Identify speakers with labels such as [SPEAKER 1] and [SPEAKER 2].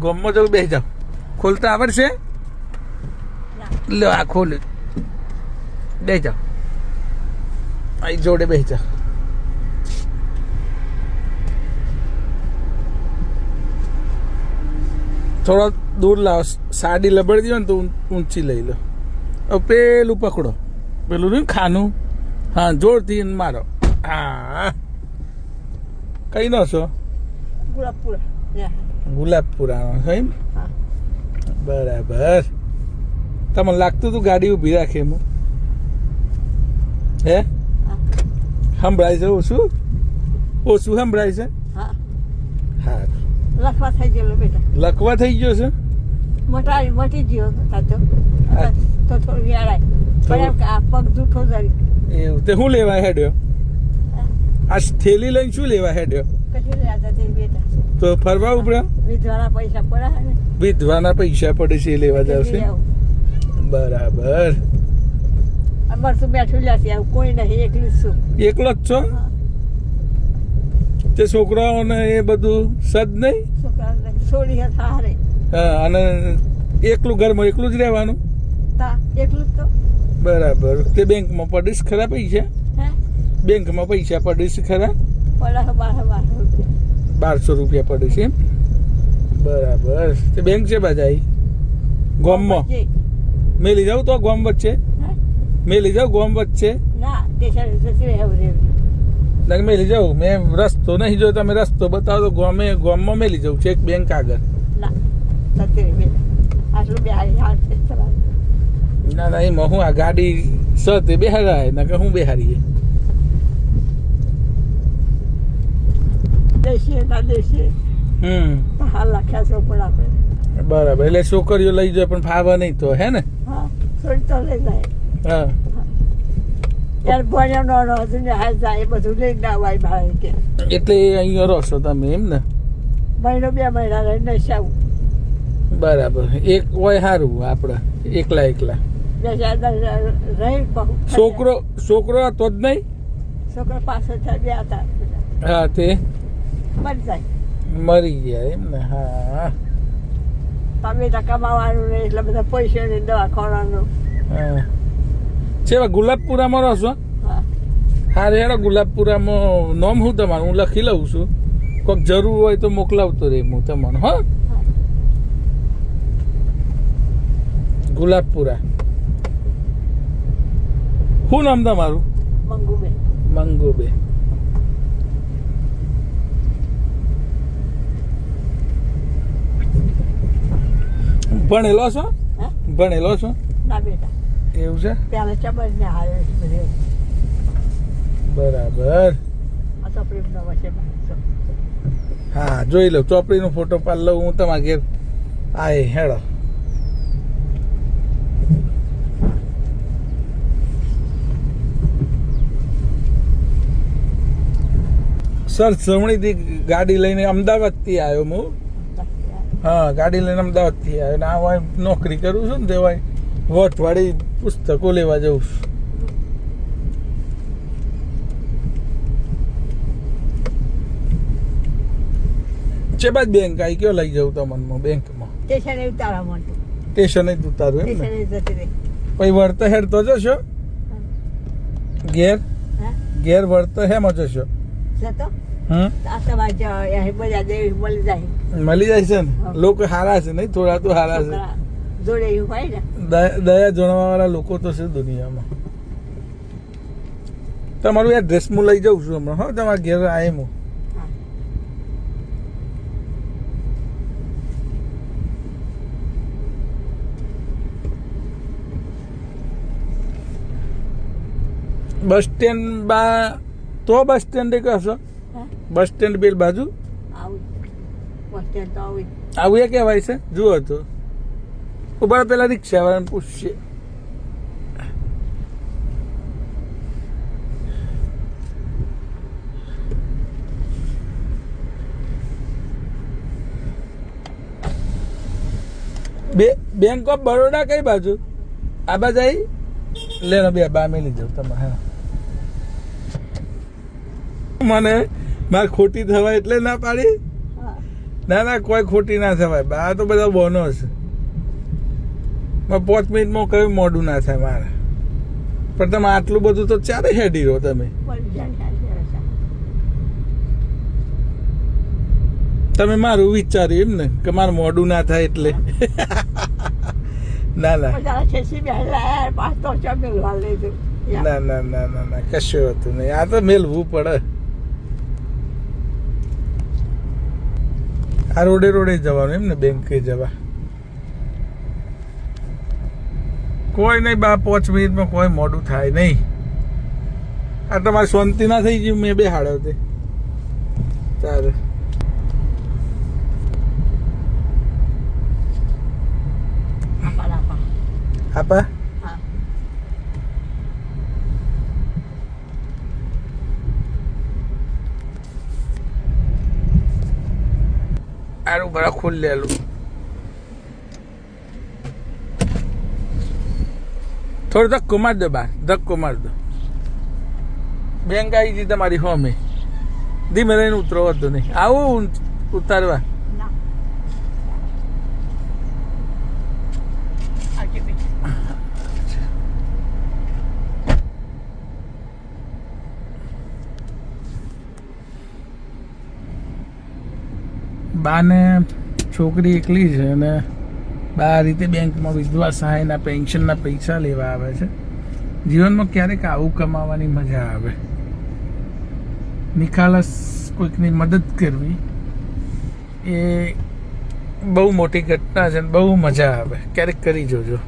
[SPEAKER 1] ગોમમાં જવું બેસી જાવ. ખોલતા આવડશે? લો આ ખોલ. બેસી જાવ. અહીં જોડે બેસી જાવ. થોડો દૂર લાવો. સાડી લબડી દો ને તો ઊંચી લઈ લો. હવે પેલું પકડો. પેલું ને ખાનું. હા જોરથી મારો. હા કઈ નો છો? ગુલાબપુરાનો છે એમ? બરાબર. તમને લાગતું તું ગાડી ઊભી રાખે એમ? હે સંભળાય છે ઓછું? ઓછું સંભળાય છે? હા
[SPEAKER 2] લખવા થઈ ગયેલો બેટા.
[SPEAKER 1] લખવા થઈ ગયો છે?
[SPEAKER 2] મટી ગયો તો થોડું વેળાય પણ આ પગ જૂઠો જરી.
[SPEAKER 1] એવું તે શું લેવા હેડ્યો? આ થેલી લઈને શું લેવા હેડ્યો?
[SPEAKER 2] કશું લેતા તે બેટા.
[SPEAKER 1] તો ફરવા ઉપડ્યા?
[SPEAKER 2] વિધવાના પૈસા પડે ને.
[SPEAKER 1] વિધવાના પૈસા પડે છે એ લેવા જાવ છે? બરાબર.
[SPEAKER 2] બસ બેઠું લેશે આવું કોઈ નહીં, એકલી છું.
[SPEAKER 1] એકલો જ છો? તે છોકરાઓને એ બધું સદ નહીં?
[SPEAKER 2] છોકરા છોડી હારે.
[SPEAKER 1] હા અને એકલું ઘરમાં એકલું જ રહેવાનું?
[SPEAKER 2] એટલું જ તો.
[SPEAKER 1] બરાબર. તે બેંકમાં પડીશ ખરા પૈસા? બેંકમાં પૈસા પડીશ ખરા?
[SPEAKER 2] પડે
[SPEAKER 1] 1200 રૂપિયા પડે છે એમ? બરાબર. તે બેંક છે બાજાઈ ગોમમાં મેલી જાવ તો ગોમ વચ્ચે મેલી જાવ ગોમ વચ્ચે ના મેલી જાવ. મેં રસ્તો નહીં જો તમે રસ્તો બતાવો તો ગોમમાં મેલી જાઉં છે એક બેંક આગળ. ના ના એમાં હું આ ગાડી સતે બેહારાય ના કે હું બેહારીએ. બરાબર. એટલે છોકરીઓ લઈ જાય પણ ફાવા નહીં તો હે ને?
[SPEAKER 2] હા
[SPEAKER 1] એટલે અહીંયા રહો છો તમે એમ ને?
[SPEAKER 2] મહિનો 2 મહિના રહીને આવું.
[SPEAKER 1] બરાબર. એક હોય સારું આપડે એકલા છોકરો હતો જ નહીં?
[SPEAKER 2] છોકરો પાછળ ગયા હતા.
[SPEAKER 1] હા તે મરી ગયા એમ ને? હા
[SPEAKER 2] તમે કમાવાનું નહીં એટલે બધા પૈસા ને દવાખાવાનું.
[SPEAKER 1] હા છે ગુલાબપુરામાં રહો છો? હા રે ગુલાબપુરામાં નામ શું તમારું? હું લખી લઉં છું. કોઈક જરૂર હોય તો મોકલાવતો રે હું તમને. હા ગુલાબપુરા. શું નામ તમારું?
[SPEAKER 2] મંગુબેન.
[SPEAKER 1] મંગુબેન. ભણેલો છો? ભણેલો છો?
[SPEAKER 2] ના બેટા.
[SPEAKER 1] એવું છે?
[SPEAKER 2] પેલા ચમજ ને હારે
[SPEAKER 1] બરાબર. હા જોઈ લો. ચોપડીનો ફોટો પાડ લઉં હું તમારા ઘેર. આય હેડો. સર સમણીથી ગાડી લઈને અમદાવાદથી આવ્યો હું. હા ગાડી લઈને અમદાવાદથી આવ્યો ને આ હોય નોકરી કરું છું ને તે હોય વટવાળી પુસ્તકો લેવા જઉં છું. છે બાદ બેંક આવી કયો લઈ જાઉં તમને બેંકમાં?
[SPEAKER 2] સ્ટેશને ઉતારવા માંડું.
[SPEAKER 1] સ્ટેશને જ ઉતારું એમ ને? પછી વળતા હેડ તો જશો ઘેર વળતા હેમાં જશો? મળી જાય છે ને? લોકો હારા છે નહીં? થોડા તો હારા છે. દયા જણવા વાળા લોકો તો છે દુનિયામાં. તમારું એડ્રેસ હું લઈ જાઉં છું હમણાં. હા તમારા ઘેર આય હું. બસ સ્ટેન્ડ તો બસ સ્ટેન્ડ કહેશો? બસ સ્ટેન્ડ બેલ બાજુ આવું એ કહેવાય છે? જુઓ તો ઉભા પેલા રિક્ષા વાળાને પૂછશે. બેંક ઓફ બરોડા કઈ બાજુ? આ બાજુ આવી લેનો બે બા મેલી જાઉં તમારે. મને મારે ખોટી થવા એટલે ના પાડી. ના ના કોઈ ખોટી ના થવાય આ તો બધા બોનો છે 5 મિનિટમાં કયું મોડું ના થાય મારે પણ તમે આટલું બધું તો ચારે હેડી રહો તમે તમે મારું વિચાર્યું એમ ને કે મારું મોડું ના થાય એટલે ના ના ના ના ના ના ના કશું હતું નહીં આ તો મેલવું પડે આ રોડે રોડે જવાનું એમ ને બેંકે જવા કોઈ નહીં 5 મિનિટમાં કોઈ મોડું થાય નહીં આ તમારી શાંતિ ના થઈ ગયું મેં બે હાડવતે ચાલે આપા આરું બરા ખુલ્લેલું થોડો ધક્કો માર દો બાર ધક્કો માર દો બેંક આવી ગઈ તમારી હોમે ધીમે રહીને ઉતરો હતો નહીં આવું ઉતારવા બાને છોકરી એકલી છે અને બા આ રીતે બેંકમાં વિધવા સહાયના પેન્શનના પૈસા લેવા આવે છે જીવનમાં ક્યારેક આવું કમાવાની મજા આવે નિખાલસ કોઈકની મદદ કરવી એ બહુ મોટી ઘટના છે બહુ મજા આવે ક્યારેક કરી જોજો